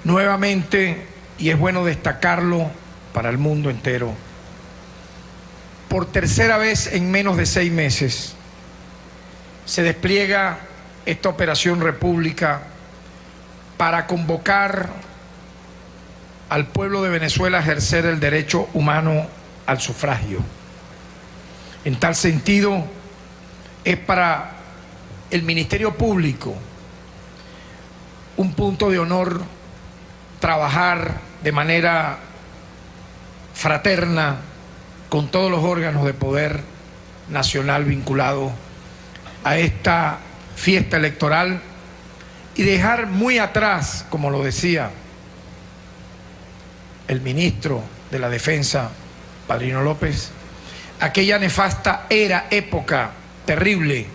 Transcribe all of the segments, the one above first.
Nuevamente, y es bueno destacarlo para el mundo entero, por tercera vez en menos de 6 meses se despliega esta Operación República para convocar al pueblo de Venezuela a ejercer el derecho humano al sufragio. En tal sentido, es para el Ministerio Público un punto de honor trabajar de manera fraterna con todos los órganos de poder nacional vinculados a esta fiesta electoral y dejar muy atrás, como lo decía el ministro de la Defensa, Padrino López, aquella nefasta época terrible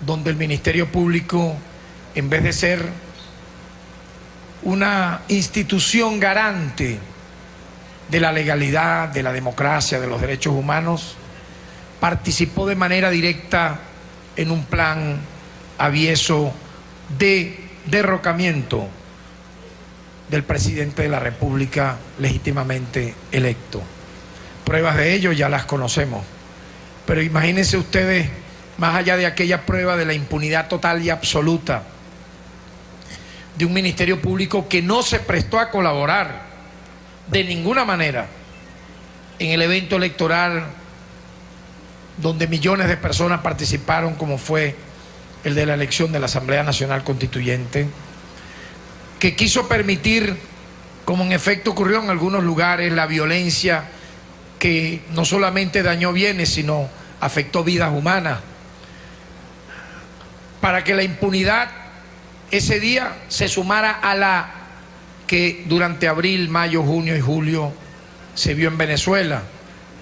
donde el Ministerio Público, en vez de ser una institución garante de la legalidad, de la democracia, de los derechos humanos, participó de manera directa en un plan avieso de derrocamiento del presidente de la República legítimamente electo. Pruebas de ello ya las conocemos, pero imagínense ustedes, más allá de aquella prueba de la impunidad total y absoluta de un Ministerio Público que no se prestó a colaborar de ninguna manera en el evento electoral donde millones de personas participaron, como fue el de la elección de la Asamblea Nacional Constituyente, que quiso permitir, como en efecto ocurrió en algunos lugares, la violencia que no solamente dañó bienes, sino afectó vidas humanas, para que la impunidad ese día se sumara a la que durante abril, mayo, junio y julio se vio en Venezuela,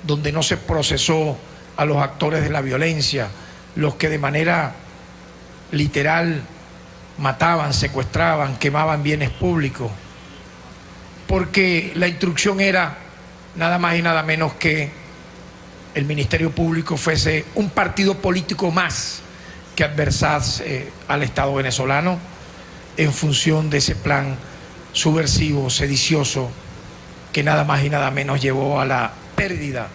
donde no se procesó a los actores de la violencia, los que de manera literal mataban, secuestraban, quemaban bienes públicos, porque la instrucción era nada más y nada menos que el Ministerio Público fuese un partido político más que adversase al Estado venezolano en función de ese plan subversivo, sedicioso, que nada más y nada menos llevó a la pérdida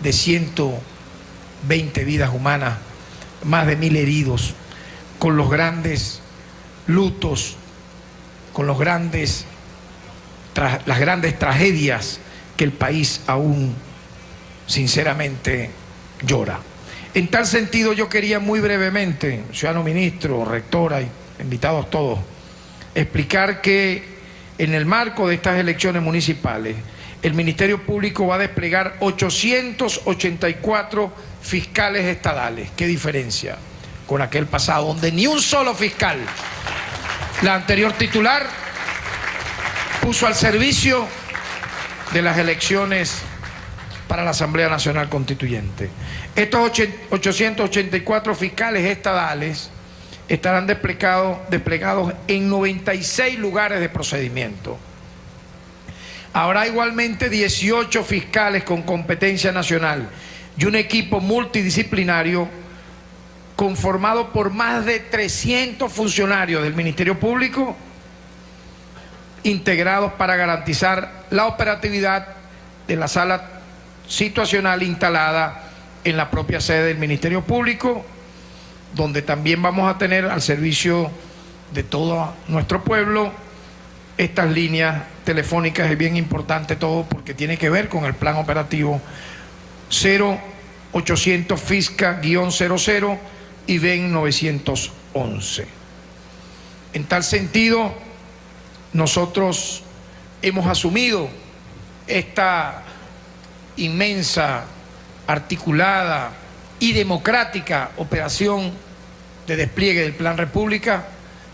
de 120 vidas humanas, más de 1000 heridos, con los grandes lutos, con las grandes tragedias que el país aún sinceramente llora. En tal sentido, yo quería muy brevemente, ciudadano ministro, rectora y invitados todos, explicar que en el marco de estas elecciones municipales, el Ministerio Público va a desplegar 884 fiscales estadales. ¿Qué diferencia con aquel pasado, donde ni un solo fiscal, la anterior titular, puso al servicio de las elecciones para la Asamblea Nacional Constituyente? Estos 884 fiscales estadales estarán desplegados en 96 lugares de procedimiento. Habrá igualmente 18 fiscales con competencia nacional y un equipo multidisciplinario conformado por más de 300 funcionarios del Ministerio Público, integrados para garantizar la operatividad de la sala situacional instalada en la propia sede del Ministerio Público, donde también vamos a tener al servicio de todo nuestro pueblo estas líneas telefónicas. Es bien importante todo porque tiene que ver con el plan operativo 0800 FISCA-00 y VEN 911. En tal sentido, nosotros hemos asumido esta inmensa, articulada y democrática operación de despliegue del Plan República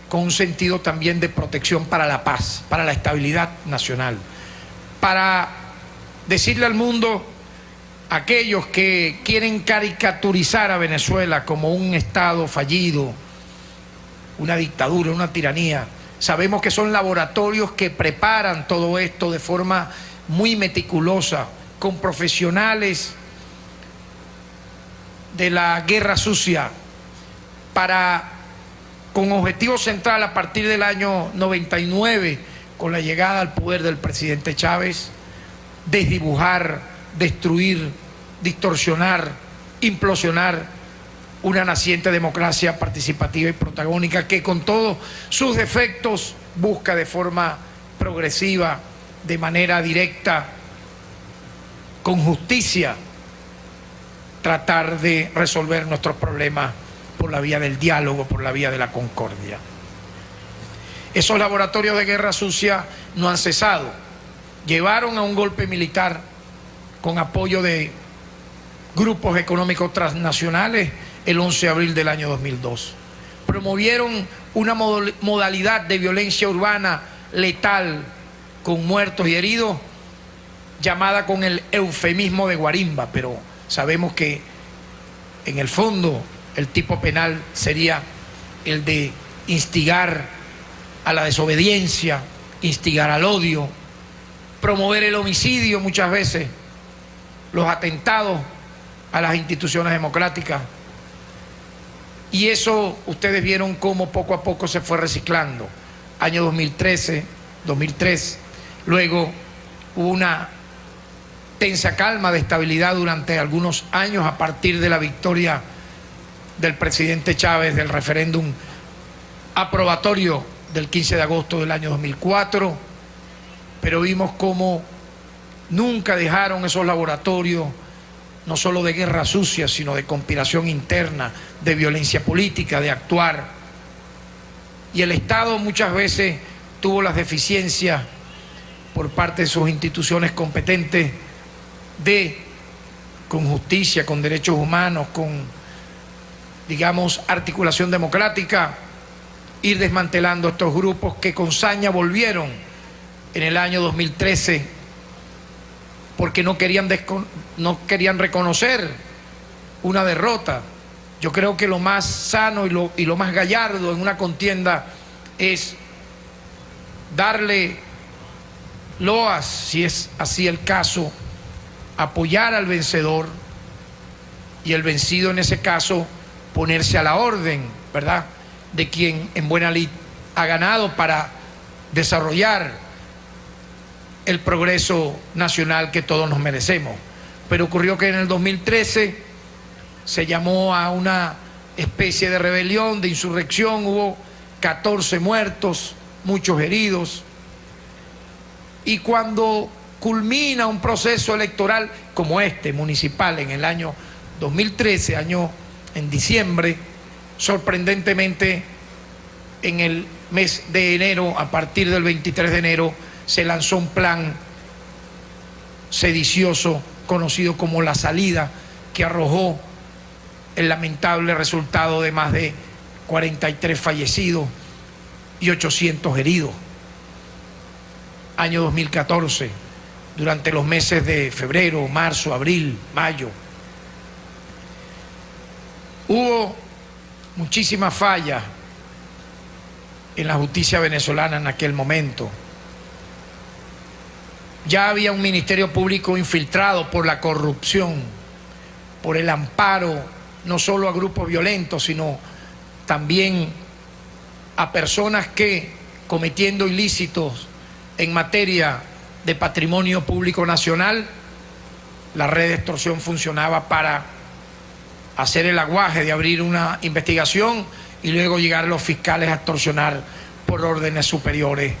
con un sentido también de protección para la paz, para la estabilidad nacional, para decirle al mundo, aquellos que quieren caricaturizar a Venezuela como un Estado fallido, una dictadura, una tiranía, sabemos que son laboratorios que preparan todo esto de forma muy meticulosa, con profesionales de la guerra sucia, con objetivo central a partir del año 99, con la llegada al poder del presidente Chávez, desdibujar, destruir, distorsionar, implosionar una naciente democracia participativa y protagónica que con todos sus defectos busca de forma progresiva, de manera directa, con justicia, tratar de resolver nuestros problemas por la vía del diálogo, por la vía de la concordia. Esos laboratorios de guerra sucia no han cesado. Llevaron a un golpe militar con apoyo de grupos económicos transnacionales el 11 de abril del año 2002. Promovieron una modalidad de violencia urbana letal con muertos y heridos, llamada con el eufemismo de guarimba, pero sabemos que en el fondo el tipo penal sería el de instigar a la desobediencia, instigar al odio, promover el homicidio muchas veces, los atentados a las instituciones democráticas. Y eso ustedes vieron cómo poco a poco se fue reciclando. Año 2013, 2003, luego hubo una tensa calma de estabilidad durante algunos años a partir de la victoria del presidente Chávez del referéndum aprobatorio del 15 de agosto del año 2004, pero vimos cómo nunca dejaron esos laboratorios, no solo de guerra sucia, sino de conspiración interna, de violencia política, de actuar. Y el Estado muchas veces tuvo las deficiencias por parte de sus instituciones competentes de, con justicia, con derechos humanos, con, digamos, articulación democrática, ir desmantelando estos grupos que con saña volvieron en el año 2013 porque no querían reconocer una derrota. Yo creo que lo más sano y lo más gallardo en una contienda es darle loas, si es así el caso, apoyar al vencedor y el vencido en ese caso ponerse a la orden, ¿verdad?, de quien en buena lid ha ganado para desarrollar el progreso nacional que todos nos merecemos. Pero ocurrió que en el 2013 se llamó a una especie de rebelión, de insurrección, hubo 14 muertos, muchos heridos, y cuando culmina un proceso electoral como este, municipal, en el año 2013, en diciembre, sorprendentemente en el mes de enero, a partir del 23 de enero, se lanzó un plan sedicioso conocido como La Salida, que arrojó el lamentable resultado de más de 43 fallecidos y 800 heridos. Año 2014, durante los meses de febrero, marzo, abril, mayo, hubo muchísimas fallas en la justicia venezolana en aquel momento. Ya había un ministerio público infiltrado por la corrupción, por el amparo no solo a grupos violentos, sino también a personas que, cometiendo ilícitos en materia de patrimonio público nacional, la red de extorsión funcionaba para hacer el aguaje de abrir una investigación y luego llegar a los fiscales a extorsionar por órdenes superiores,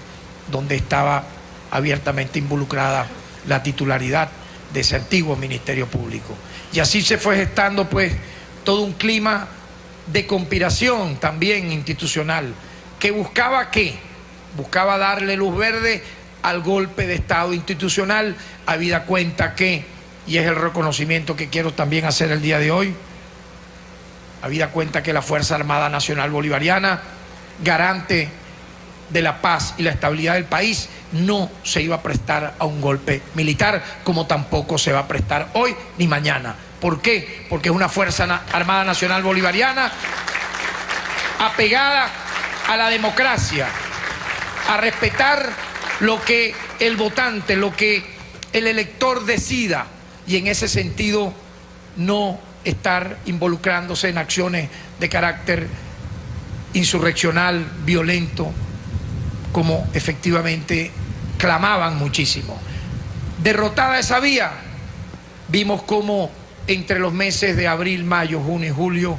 donde estaba abiertamente involucrada la titularidad de ese antiguo Ministerio Público. Y así se fue gestando pues todo un clima de conspiración también institucional, que buscaba ¿qué? Buscaba darle luz verde al golpe de Estado institucional, habida cuenta que, y es el reconocimiento que quiero también hacer el día de hoy, habida cuenta que la Fuerza Armada Nacional Bolivariana, garante de la paz y la estabilidad del país, no se iba a prestar a un golpe militar, como tampoco se va a prestar hoy ni mañana. ¿Por qué? Porque es una Fuerza Armada Nacional Bolivariana apegada a la democracia, a respetar lo que el votante, lo que el elector decida, y en ese sentido no estar involucrándose en acciones de carácter insurreccional, violento, como efectivamente clamaban muchísimo. Derrotada esa vía, vimos cómo entre los meses de abril, mayo, junio y julio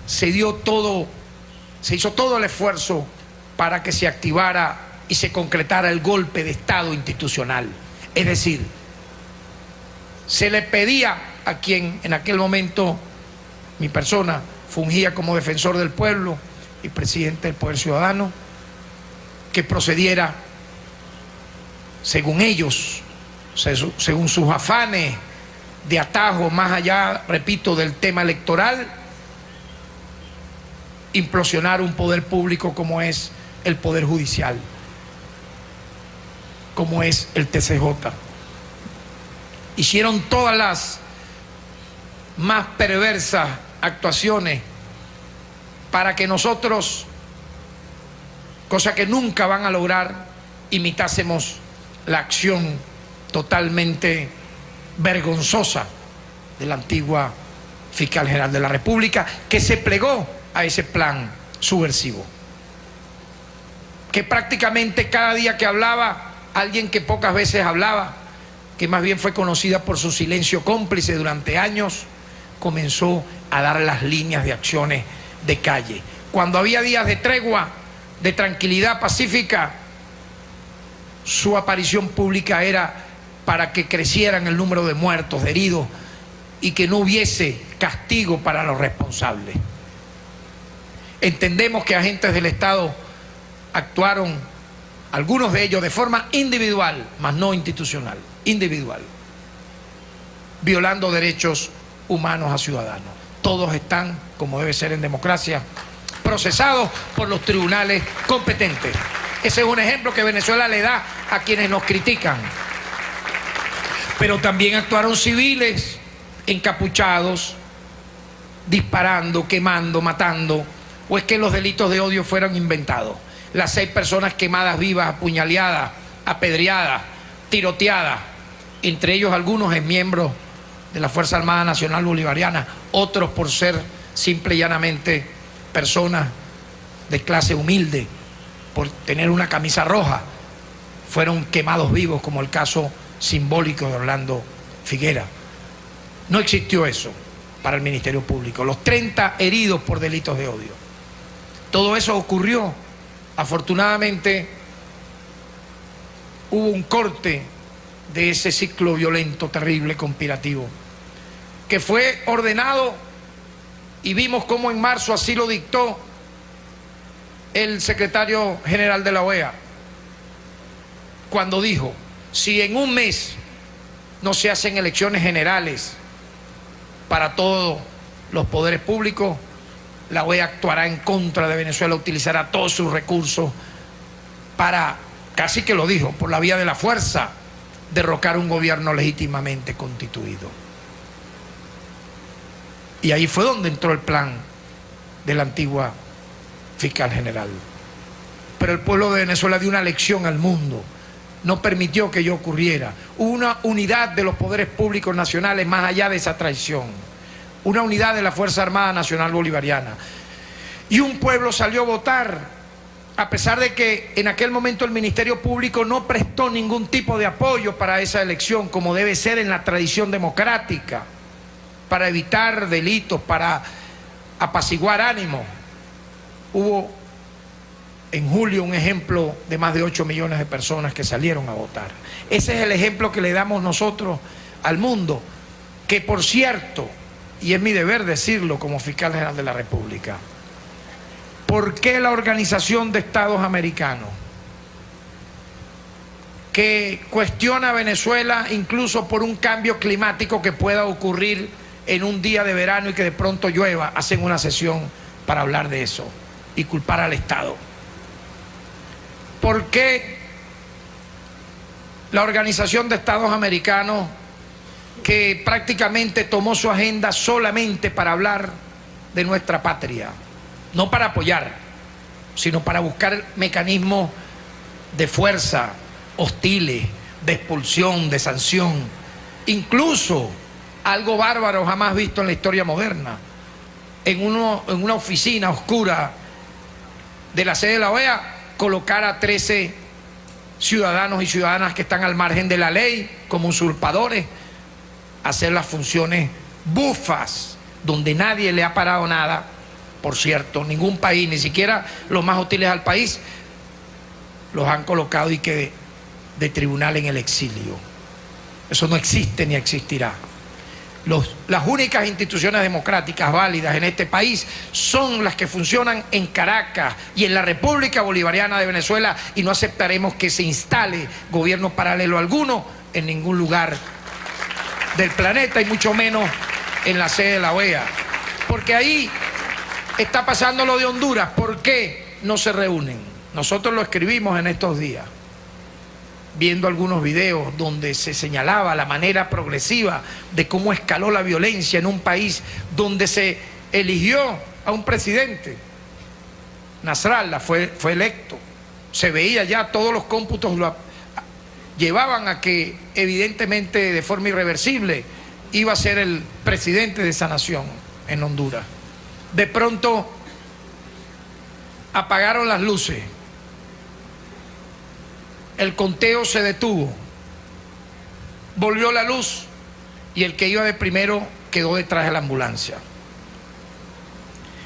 se hizo todo el esfuerzo para que se activara y se concretara el golpe de Estado institucional. Es decir, se le pedía a quien en aquel momento, mi persona, fungía como defensor del pueblo y presidente del Poder Ciudadano, que procediera según ellos, según sus afanes de atajo, más allá, repito, del tema electoral, implosionar un poder público como es el Poder Judicial, como es el TCJ. Hicieron todas las más perversas actuaciones para que nosotros, cosa que nunca van a lograr, imitásemos la acción totalmente vergonzosa de la antigua fiscal general de la República, que se plegó a ese plan subversivo, que prácticamente cada día que hablaba, alguien que pocas veces hablaba, que más bien fue conocida por su silencio cómplice durante años, comenzó a dar las líneas de acciones de calle. Cuando había días de tregua, de tranquilidad pacífica, su aparición pública era para que crecieran el número de muertos, de heridos, y que no hubiese castigo para los responsables. Entendemos que agentes del Estado actuaron, algunos de ellos de forma individual, mas no institucional, individual, violando derechos humanos a ciudadanos. Todos están, como debe ser en democracia, procesados por los tribunales competentes. Ese es un ejemplo que Venezuela le da a quienes nos critican. Pero también actuaron civiles encapuchados, disparando, quemando, matando. ¿O es que los delitos de odio fueron inventados? Las 6 personas quemadas vivas, apuñaleadas, apedreadas, tiroteadas, entre ellos algunos en miembros de la Fuerza Armada Nacional Bolivariana, otros por ser simple y llanamente personas de clase humilde, por tener una camisa roja, fueron quemados vivos, como el caso simbólico de Orlando Figuera. No existió eso para el Ministerio Público. Los 30 heridos por delitos de odio. Todo eso ocurrió. Afortunadamente hubo un corte de ese ciclo violento, terrible, conspirativo, que fue ordenado, y vimos cómo en marzo así lo dictó el secretario general de la OEA, cuando dijo: si en un mes no se hacen elecciones generales para todos los poderes públicos, la OEA actuará en contra de Venezuela, utilizará todos sus recursos para, casi que lo dijo, por la vía de la fuerza, derrocar un gobierno legítimamente constituido. Y ahí fue donde entró el plan de la antigua fiscal general. Pero el pueblo de Venezuela dio una lección al mundo, no permitió que ello ocurriera. Hubo una unidad de los poderes públicos nacionales más allá de esa traición, una unidad de la Fuerza Armada Nacional Bolivariana, y un pueblo salió a votar, a pesar de que en aquel momento el Ministerio Público no prestó ningún tipo de apoyo para esa elección, como debe ser en la tradición democrática, para evitar delitos, para apaciguar ánimos. Hubo en julio un ejemplo de más de 8 millones de personas que salieron a votar. Ese es el ejemplo que le damos nosotros al mundo, que por cierto, y es mi deber decirlo como fiscal general de la República, ¿por qué la Organización de Estados Americanos, que cuestiona a Venezuela incluso por un cambio climático que pueda ocurrir en un día de verano y que de pronto llueva, hacen una sesión para hablar de eso y culpar al Estado? ¿Por qué la Organización de Estados Americanos, que prácticamente tomó su agenda solamente para hablar de nuestra patria, no para apoyar, sino para buscar mecanismos de fuerza, hostiles, de expulsión, de sanción, incluso algo bárbaro jamás visto en la historia moderna, en una oficina oscura de la sede de la OEA, colocar a 13 ciudadanos y ciudadanas que están al margen de la ley como usurpadores, hacer las funciones bufas, donde nadie le ha parado nada. Por cierto, ningún país, ni siquiera los más hostiles al país, los han colocado y que de tribunal en el exilio. Eso no existe ni existirá. Las únicas instituciones democráticas válidas en este país son las que funcionan en Caracas y en la República Bolivariana de Venezuela, y no aceptaremos que se instale gobierno paralelo alguno en ningún lugar del planeta, y mucho menos en la sede de la OEA. Porque ahí está pasando lo de Honduras. ¿Por qué no se reúnen? Nosotros lo escribimos en estos días, viendo algunos videos donde se señalaba la manera progresiva de cómo escaló la violencia en un país donde se eligió a un presidente. Nasrallah fue electo. Se veía ya, todos los cómputos lo llevaban a que evidentemente de forma irreversible iba a ser el presidente de esa nación en Honduras. De pronto apagaron las luces. El conteo se detuvo, volvió la luz y el que iba de primero quedó detrás de la ambulancia.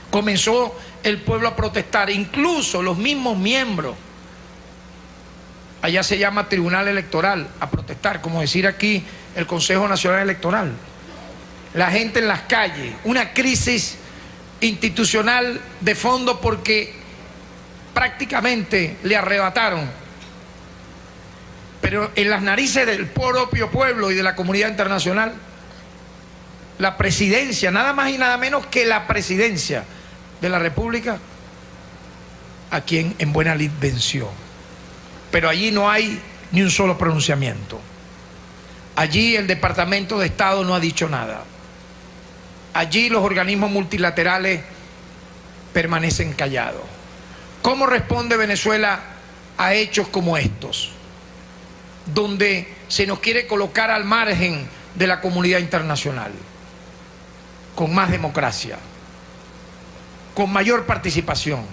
Comenzó el pueblo a protestar, incluso los mismos miembros, allá se llama Tribunal Electoral, a protestar, como decir aquí el Consejo Nacional Electoral. La gente en las calles, una crisis institucional de fondo porque prácticamente le arrebataron, pero en las narices del propio pueblo y de la comunidad internacional, la presidencia, nada más y nada menos que la presidencia de la República, a quien en buena lid venció. Pero allí no hay ni un solo pronunciamiento. Allí el Departamento de Estado no ha dicho nada. Allí los organismos multilaterales permanecen callados. ¿Cómo responde Venezuela a hechos como estos, donde se nos quiere colocar al margen de la comunidad internacional? Con más democracia, con mayor participación,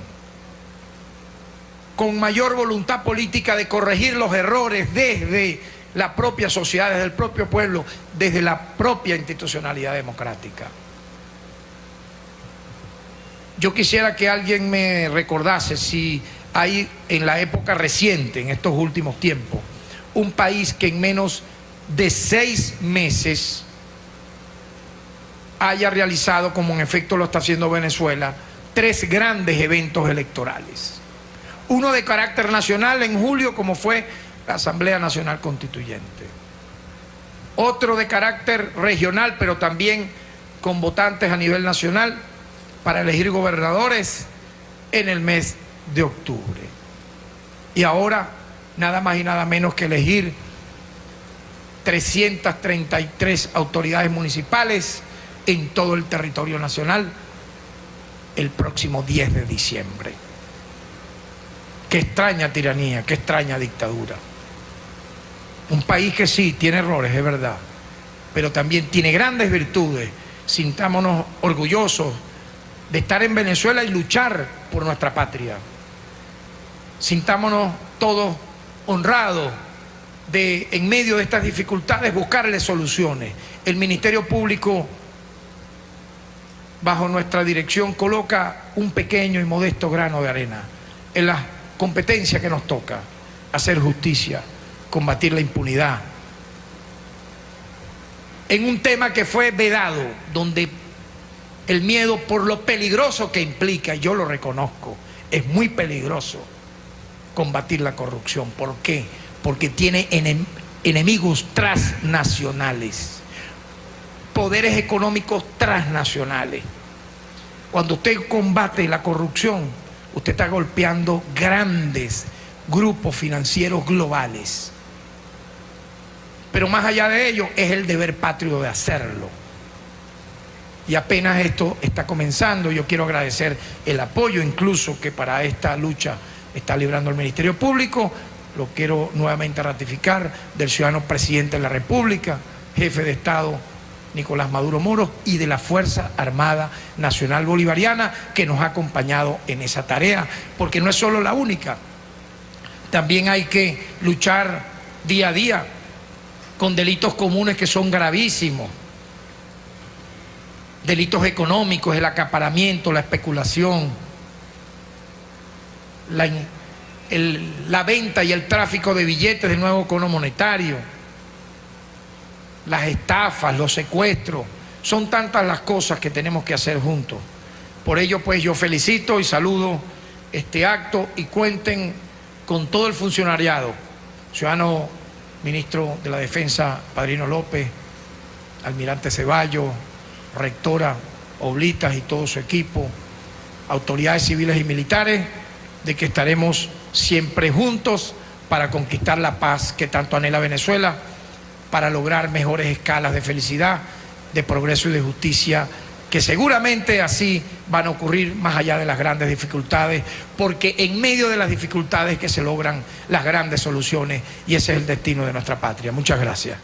con mayor voluntad política de corregir los errores desde la propia sociedad, desde el propio pueblo, desde la propia institucionalidad democrática. Yo quisiera que alguien me recordase si hay en la época reciente, en estos últimos tiempos, un país que en menos de 6 meses haya realizado, como en efecto lo está haciendo Venezuela, 3 grandes eventos electorales. Uno de carácter nacional en julio, como fue la Asamblea Nacional Constituyente. Otro de carácter regional, pero también con votantes a nivel nacional, para elegir gobernadores en el mes de octubre. Y ahora nada más y nada menos que elegir 333 autoridades municipales en todo el territorio nacional el próximo 10 de diciembre. Qué extraña tiranía, qué extraña dictadura. Un país que sí, tiene errores, es verdad, pero también tiene grandes virtudes. Sintámonos orgullosos de estar en Venezuela y luchar por nuestra patria. Sintámonos todos honrados de, en medio de estas dificultades, buscarle soluciones. El Ministerio Público, bajo nuestra dirección, coloca un pequeño y modesto grano de arena en la competencia que nos toca: hacer justicia, combatir la impunidad, en un tema que fue vedado, donde el miedo, por lo peligroso que implica, y yo lo reconozco, es muy peligroso combatir la corrupción. ¿Por qué? Porque tiene enemigos transnacionales, poderes económicos transnacionales. Cuando usted combate la corrupción, usted está golpeando grandes grupos financieros globales. Pero más allá de ello, es el deber patrio de hacerlo. Y apenas esto está comenzando. Yo quiero agradecer el apoyo incluso que para esta lucha está librando el Ministerio Público. Lo quiero nuevamente ratificar, del ciudadano presidente de la República, jefe de Estado Nicolás Maduro Moros, y de la Fuerza Armada Nacional Bolivariana, que nos ha acompañado en esa tarea, porque no es solo la única. También hay que luchar día a día con delitos comunes que son gravísimos. Delitos económicos, el acaparamiento, la especulación, la venta y el tráfico de billetes del nuevo cono monetario, las estafas, los secuestros. Son tantas las cosas que tenemos que hacer juntos. Por ello, pues, yo felicito y saludo este acto y cuenten con todo el funcionariado, ciudadano ministro de la Defensa, Padrino López, almirante Ceballos, rectora Oblitas y todo su equipo, autoridades civiles y militares, de que estaremos siempre juntos para conquistar la paz que tanto anhela Venezuela, para lograr mejores escalas de felicidad, de progreso y de justicia, que seguramente así van a ocurrir más allá de las grandes dificultades, porque en medio de las dificultades que se logran las grandes soluciones, y ese es el destino de nuestra patria. Muchas gracias.